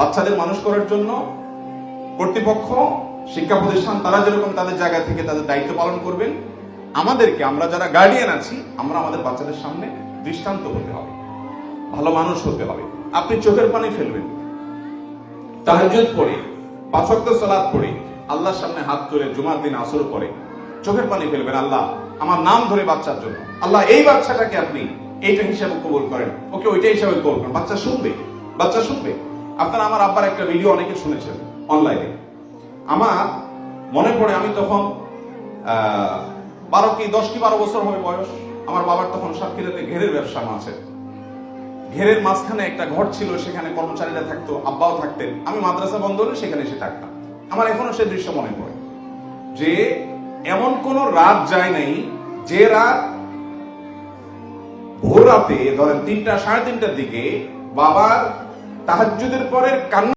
বাচ্চাদের মানুষ করার জন্য কর্তৃপক্ষ, শিক্ষা প্রতিষ্ঠান তারা যেরকম তাদের জায়গা থেকে তাদের দায়িত্ব পালন করবেন, আমাদেরকে, আমরা যারা গার্ডিয়ান আছি, আমরা আমাদের বাচ্চাদের সামনে দৃষ্টান্ত হতে হবে, ভালো মানুষ হতে হবে। আপনি চোখের পানি ফেলবেন, তাহাজ্জুদ পড়ে, 5 ওয়াক্ত সালাত পড়ে, আল্লাহর সামনে হাত তুলে জুমার দিন আসর পড়ে চোখের পানি ফেলবেন, আল্লাহ আমার নাম ধরে বাচ্চার জন্য, আল্লাহ এই বাচ্চাটাকে আপনি এইটা হিসাবে কবুল করেন, ওকে ওইটা হিসাবে কবুল করেন। বাচ্চা শুনবে, বাচ্চা শুনবে। আপনারা আমার আব্বার একটা ভিডিও অনেকে শুনেছেন অনলাইনে, আমার মনে পড়ে আমি তখন 10 কি 12 বছর হবে বয়স। আমার বাবার তখন সাতক্ষীরাতে ঘেরের ব্যবসা আছে, ঘেরের মাঝখানে একটা ঘর ছিল, সেখানে কর্মচারীরা থাকতো, আব্বাও থাকতেন, আমি মাদ্রাসা বন্ধ হলে সেখানে এসে থাকতাম। আমার এখনো সে দৃশ্য মনে পড়ে যে এমন কোন রাত যায় নাই যে রাত ভোর রাতে ধরেন 3টা 3:30টার দিকে বাবার তাহাজ্জুদের পরের কান্না